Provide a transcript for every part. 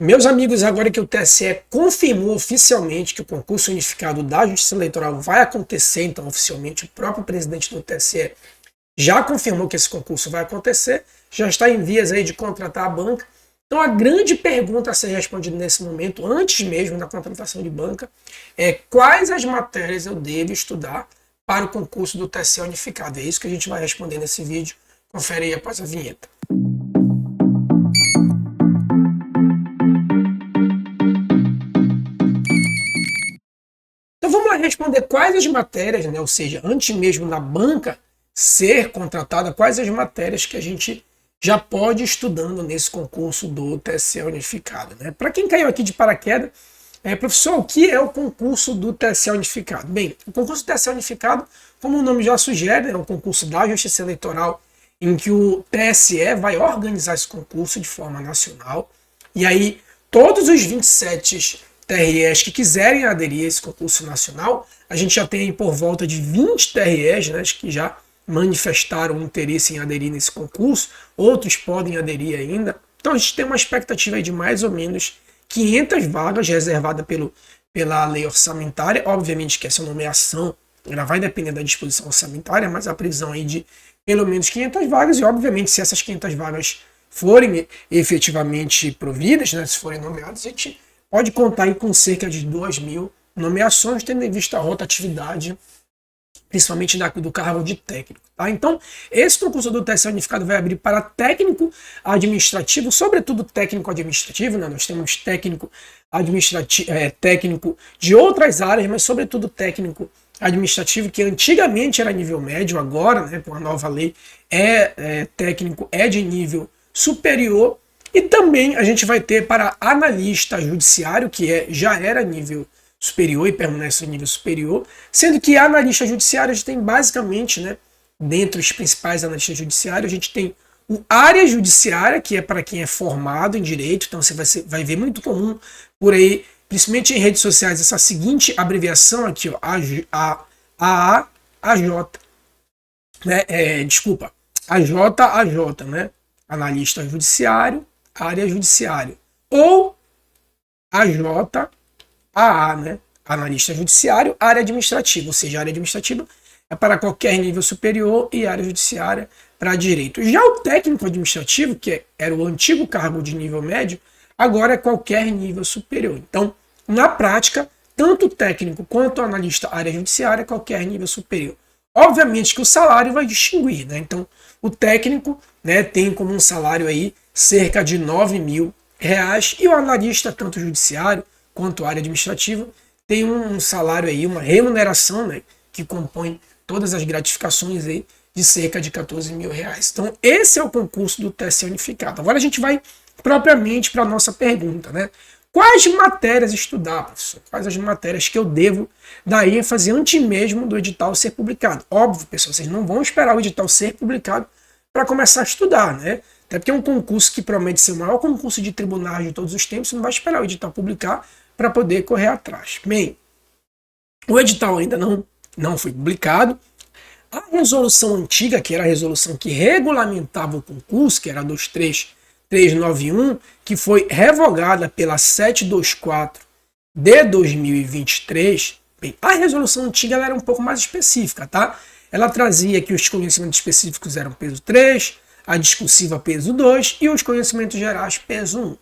Meus amigos, agora que o TSE confirmou oficialmente que o concurso unificado da Justiça Eleitoral vai acontecer, então oficialmente o próprio presidente do TSE já confirmou que esse concurso vai acontecer, já está em vias aí de contratar a banca. Então a grande pergunta a ser respondida nesse momento, antes mesmo da contratação de banca, é quais as matérias eu devo estudar para o concurso do TSE unificado. É isso que a gente vai responder nesse vídeo. Confere aí após a vinheta. Então vamos lá responder quais as matérias, né? Ou seja, antes mesmo da banca ser contratada, quais as matérias que a gente já pode ir estudando nesse concurso do TSE unificado, né? Para quem caiu aqui de paraquedas, professor, o que é o concurso do TSE unificado? Bem, o concurso do TSE unificado, como o nome já sugere, é um concurso da Justiça Eleitoral em que o TSE vai organizar esse concurso de forma nacional, e aí todos os 27 TREs que quiserem aderir a esse concurso nacional, a gente já tem aí por volta de 20 TREs, né, que já manifestaram interesse em aderir nesse concurso, outros podem aderir ainda. Então a gente tem uma expectativa aí de mais ou menos 500 vagas reservadas pela lei orçamentária. Obviamente que essa nomeação ela vai depender da disposição orçamentária, mas a previsão aí de pelo menos 500 vagas, e obviamente se essas 500 vagas forem efetivamente providas, né, se forem nomeadas, a gente pode contar aí com cerca de 2.000 nomeações, tendo em vista a rotatividade, principalmente do cargo de técnico. Tá? Então, esse concurso do TSE unificado vai abrir para técnico administrativo, sobretudo técnico administrativo, né? Nós temos técnico administrativo, técnico de outras áreas, mas sobretudo técnico administrativo, que antigamente era nível médio, agora, né, com a nova lei, técnico é de nível superior. E também a gente vai ter para analista judiciário, que já era nível superior e permanece no nível superior, sendo que a analista judiciário a gente tem basicamente, né, dentre os principais analistas judiciários, a gente tem o área judiciária, que é para quem é formado em direito, então você vai ver muito comum por aí, principalmente em redes sociais, essa seguinte abreviação aqui, ó, AJ, né, AJ, né, analista judiciário, área judiciária, ou AJAA, né, analista judiciário, área administrativa, ou seja, área administrativa é para qualquer nível superior e área judiciária para direito. Já o técnico administrativo, que era o antigo cargo de nível médio, agora é qualquer nível superior. Então, na prática, tanto o técnico quanto o analista área judiciária é qualquer nível superior. Obviamente que o salário vai distinguir, né? Então, o técnico, né, tem como um salário aí cerca de R$9.000, e o analista, tanto judiciário quanto área administrativa, tem um salário aí, uma remuneração, né, que compõe todas as gratificações aí de cerca de R$14.000. Então, esse é o concurso do TSE unificado. Agora a gente vai propriamente para a nossa pergunta, né? Quais matérias estudar, professor? Quais as matérias que eu devo dar ênfase antes mesmo do edital ser publicado? Óbvio, pessoal, vocês não vão esperar o edital ser publicado para começar a estudar, né? Até porque é um concurso que promete ser o maior concurso de tribunais de todos os tempos, você não vai esperar o edital publicar para poder correr atrás. Bem, o edital ainda não foi publicado. A resolução antiga, que era a resolução que regulamentava o concurso, que era a 23391, que foi revogada pela 724 de 2023, bem, a resolução antiga ela era um pouco mais específica, tá? Ela trazia que os conhecimentos específicos eram peso 3, a discursiva peso 2 e os conhecimentos gerais peso 1.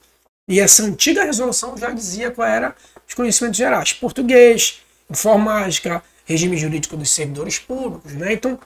E essa antiga resolução já dizia qual era os conhecimentos gerais: português, informática, regime jurídico dos servidores públicos, né? Então,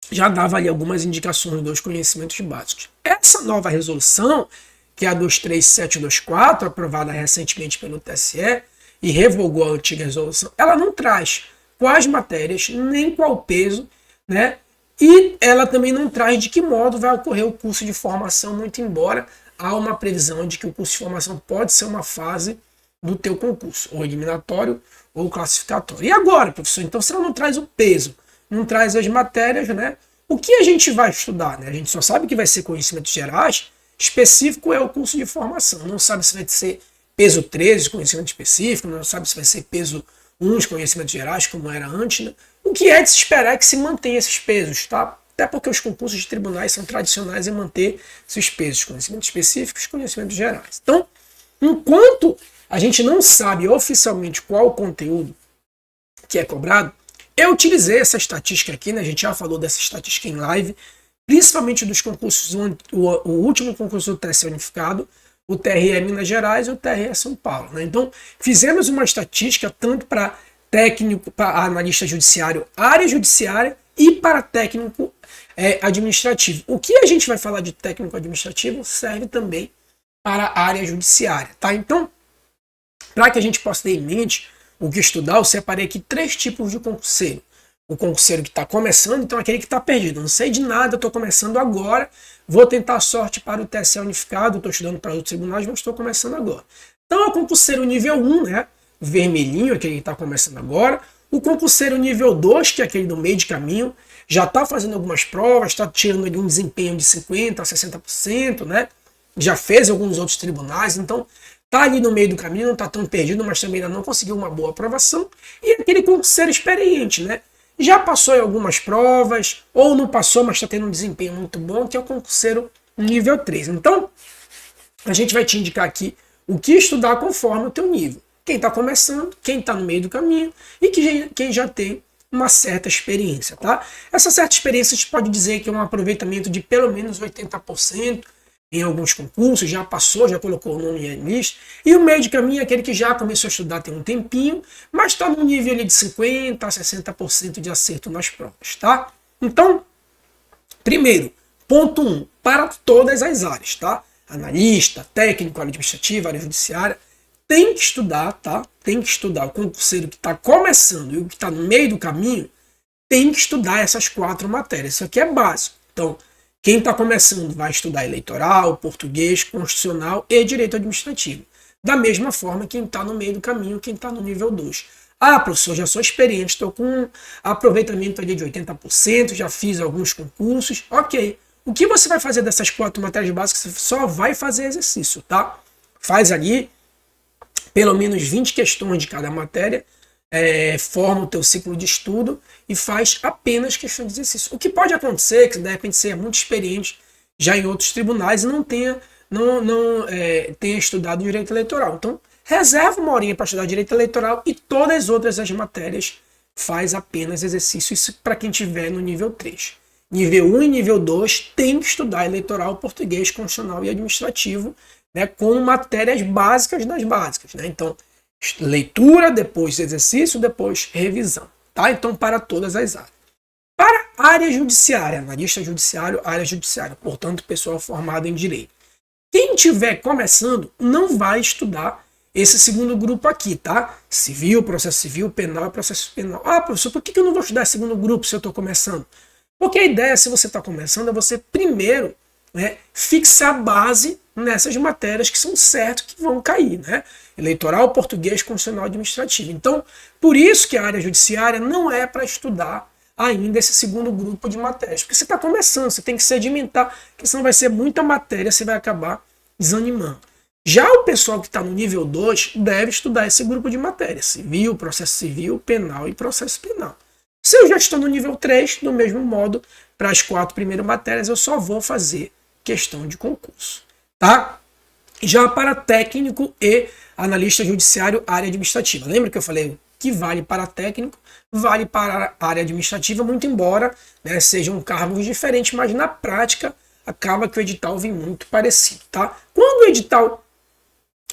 já dava ali algumas indicações dos conhecimentos básicos. Essa nova resolução, que é a 23724, aprovada recentemente pelo TSE e revogou a antiga resolução, ela não traz quais matérias, nem qual peso, né? E ela também não traz de que modo vai ocorrer o curso de formação, muito embora há uma previsão de que o curso de formação pode ser uma fase do teu concurso, ou eliminatório ou classificatório. E agora, professor? Então, se ela não traz o peso, não traz as matérias, né? O que a gente vai estudar, né? A gente só sabe que vai ser conhecimentos gerais, específico é o curso de formação. Não sabe se vai ser peso 13, conhecimento específico, não sabe se vai ser peso 1, os conhecimentos gerais, como era antes, né? O que é de se esperar é que se mantenha esses pesos, tá? Até porque os concursos de tribunais são tradicionais em manter esses pesos, conhecimentos específicos e conhecimentos gerais. Então, Enquanto a gente não sabe oficialmente qual o conteúdo que é cobrado, eu utilizei essa estatística aqui, né? A gente já falou dessa estatística em live, principalmente dos concursos, o último concurso do TSE Unificado, o TRE Minas Gerais e o TRE São Paulo, né? Então, fizemos uma estatística tanto para técnico, para analista judiciário, área judiciária e para técnico administrativo. O que a gente vai falar de técnico administrativo serve também para a área judiciária, tá? Então, para que a gente possa ter em mente o que estudar, eu separei aqui 3 tipos de concurseiro. O concurseiro que está começando, então aquele que está perdido. Não sei de nada, estou começando agora, vou tentar a sorte para o TSE Unificado, estou estudando para outros tribunais, mas estou começando agora. Então é o concurseiro nível 1, né? Vermelhinho, aquele que está começando agora. O concurseiro nível 2, que é aquele do meio de caminho, já está fazendo algumas provas, está tirando ali um desempenho de 50% a 60%, né? Já fez alguns outros tribunais, então está ali no meio do caminho, não está tão perdido, mas também ainda não conseguiu uma boa aprovação. E aquele concurseiro experiente, né? Já passou em algumas provas, ou não passou, mas está tendo um desempenho muito bom, que é o concurseiro nível 3. Então, a gente vai te indicar aqui o que estudar conforme o teu nível. Quem está começando, quem está no meio do caminho e quem já tem uma certa experiência, tá? Essa certa experiência a gente pode dizer que é um aproveitamento de pelo menos 80%, em alguns concursos, já passou, já colocou o nome em lista, e o meio de caminho é aquele que já começou a estudar tem um tempinho, mas está no nível ali de 50% a 60% de acerto nas provas, tá? Então, primeiro, ponto 1, para todas as áreas, tá? Analista, técnico, área administrativa, área judiciária, tem que estudar, tá? Tem que estudar. O concurseiro que está começando e o que está no meio do caminho, tem que estudar essas 4 matérias. Isso aqui é básico. Então, quem está começando vai estudar eleitoral, português, constitucional e direito administrativo. Da mesma forma, quem está no meio do caminho, quem está no nível 2. Ah, professor, já sou experiente, estou com aproveitamento ali de 80%, já fiz alguns concursos. Ok. O que você vai fazer dessas 4 matérias básicas? Você só vai fazer exercício, tá? Faz ali pelo menos 20 questões de cada matéria, forma o teu ciclo de estudo e faz apenas questão de exercício. O que pode acontecer é que de repente você é muito experiente já em outros tribunais e não tenha estudado direito eleitoral. Então, reserva uma horinha para estudar direito eleitoral e todas as outras as matérias faz apenas exercício. Isso para quem estiver no nível 3. Nível 1 e nível 2 tem que estudar eleitoral, português, constitucional e administrativo, né, com matérias básicas das básicas. Né? Então, leitura, depois exercício, depois revisão. Tá? Então, para todas as áreas. Para a área judiciária, analista judiciário, área judiciária, portanto, pessoal formado em direito. Quem estiver começando não vai estudar esse segundo grupo aqui, tá? Civil, processo civil, penal e processo penal. Ah, professor, por que eu não vou estudar esse segundo grupo se eu estou começando? Porque a ideia, se você está começando, é você primeiro, né, fixar a base nessas matérias que são certo que vão cair, né? Eleitoral, português, constitucional e administrativo. Então, por isso que a área judiciária não é para estudar ainda esse segundo grupo de matérias. Porque você está começando, você tem que sedimentar, porque senão vai ser muita matéria, você vai acabar desanimando. Já o pessoal que está no nível 2 deve estudar esse grupo de matérias. Civil, processo civil, penal e processo penal. Se eu já estou no nível 3, do mesmo modo, para as 4 primeiras matérias, eu só vou fazer questão de concurso. Tá? Já para técnico e analista judiciário, área administrativa. Lembra que eu falei que vale para técnico, vale para a área administrativa, muito embora, né, sejam cargos diferentes, mas na prática acaba que o edital vem muito parecido. Tá? Quando o edital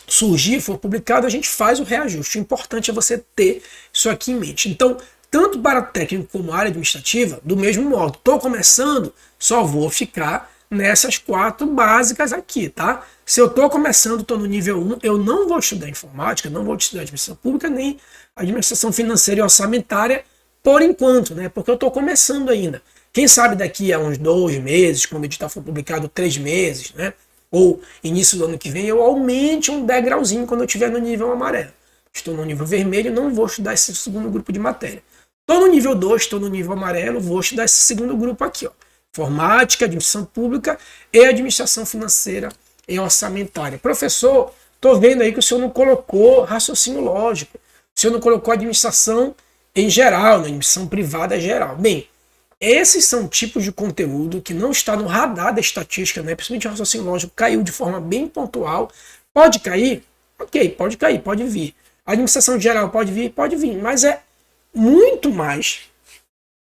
surgir, for publicado, a gente faz o reajuste. O importante é você ter isso aqui em mente. Então, tanto para técnico como área administrativa, do mesmo modo, estou começando, só vou ficar nessas 4 básicas aqui, tá? Se eu estou começando, estou no nível 1, eu não vou estudar informática, não vou estudar administração pública, nem administração financeira e orçamentária, por enquanto, né? Porque eu estou começando ainda. Quem sabe daqui a uns 2 meses, quando o edital for publicado 3 meses, né? Ou início do ano que vem, eu aumente um degrauzinho quando eu estiver no nível amarelo. Estou no nível vermelho, não vou estudar esse segundo grupo de matéria. Estou no nível 2, estou no nível amarelo, vou estudar esse segundo grupo aqui, ó. Informática, administração pública e administração financeira e orçamentária. Professor, estou vendo aí que o senhor não colocou raciocínio lógico. O senhor não colocou administração em geral, na administração privada geral. Bem, esses são tipos de conteúdo que não está no radar da estatística, né? Principalmente o raciocínio lógico caiu de forma bem pontual. Pode cair? Ok, pode cair, pode vir. Administração geral pode vir, mas é muito mais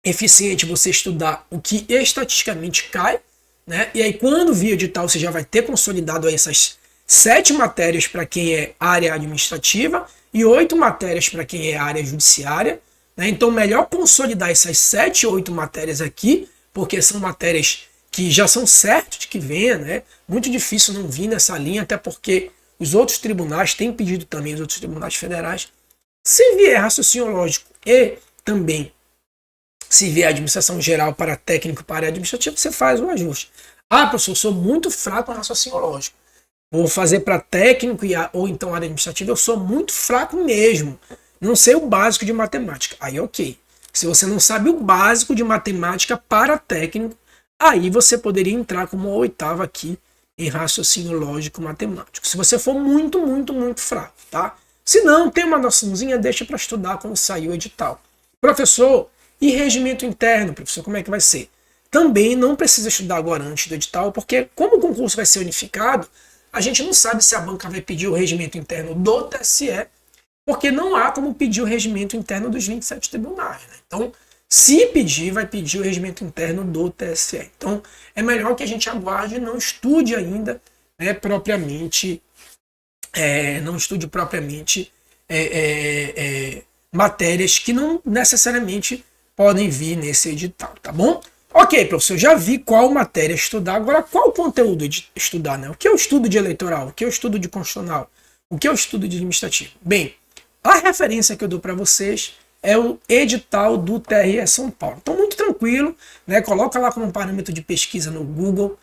eficiente você estudar o que estatisticamente cai, né? E aí quando vir edital você já vai ter consolidado aí essas 7 matérias para quem é área administrativa e 8 matérias para quem é área judiciária, né? Então melhor consolidar essas 7 ou 8 matérias aqui, porque são matérias que já são certas de que venha, né? Muito difícil não vir nessa linha, até porque os outros tribunais têm pedido também, os outros tribunais federais. Se vier raciocínio lógico e também se vier administração geral para técnico para área administrativa, você faz o ajuste. Ah, professor, eu sou muito fraco no raciocínio lógico. Vou fazer para técnico ou então área administrativa, eu sou muito fraco mesmo. Não sei o básico de matemática. Aí ok. Se você não sabe o básico de matemática para técnico, aí você poderia entrar como a 8ª aqui em raciocínio lógico matemático. Se você for muito, muito, muito fraco, tá? Se não, tem uma noçãozinha, deixa para estudar quando sair o edital. Professor, e regimento interno, professor, como é que vai ser? Também não precisa estudar agora antes do edital, porque como o concurso vai ser unificado, a gente não sabe se a banca vai pedir o regimento interno do TSE, porque não há como pedir o regimento interno dos 27 tribunais, né? Então, se pedir, vai pedir o regimento interno do TSE. Então, é melhor que a gente aguarde e não estude ainda, né, propriamente, matérias que não necessariamente podem vir nesse edital, tá bom? Ok, professor, já vi qual matéria estudar, agora qual conteúdo estudar, né? O que eu estudo de eleitoral, o que eu estudo de constitucional, o que eu estudo de administrativo? Bem, a referência que eu dou para vocês é o edital do TRE São Paulo. Então, muito tranquilo, né? Coloca lá como parâmetro de pesquisa no Google,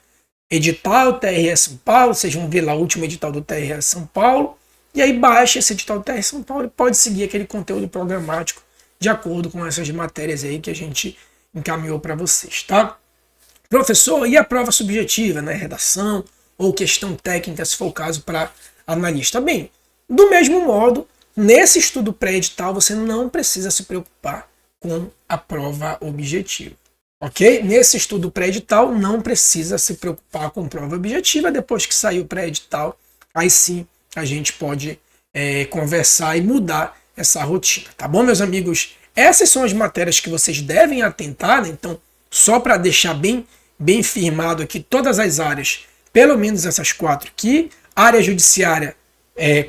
edital TRE São Paulo, vocês vão ver lá o último edital do TRE São Paulo, e aí baixa esse edital do TRE São Paulo e pode seguir aquele conteúdo programático de acordo com essas matérias aí que a gente encaminhou para vocês, tá? Professor, e a prova subjetiva, né? Redação ou questão técnica, se for o caso, para analista? Bem, do mesmo modo, nesse estudo pré-edital, você não precisa se preocupar com a prova objetiva, ok? Nesse estudo pré-edital, não precisa se preocupar com prova objetiva. Depois que sair o pré-edital, aí sim a gente pode conversar e mudar essa rotina, tá bom, meus amigos? Essas são as matérias que vocês devem atentar, né? Então, só para deixar bem firmado aqui, todas as áreas, pelo menos essas 4 aqui, área judiciária,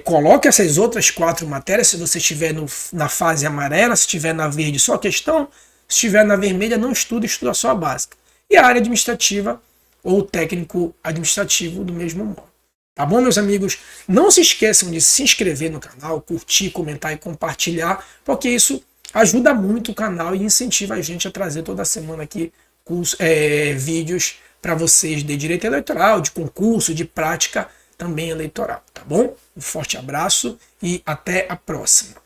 coloque essas outras 4 matérias, se você estiver na fase amarela, se estiver na verde, só questão, se estiver na vermelha, não estuda, estuda só a básica. E a área administrativa ou técnico administrativo do mesmo modo. Tá bom, meus amigos? Não se esqueçam de se inscrever no canal, curtir, comentar e compartilhar, porque isso ajuda muito o canal e incentiva a gente a trazer toda semana aqui vídeos para vocês de direito eleitoral, de concurso, de prática também eleitoral, tá bom? Um forte abraço e até a próxima.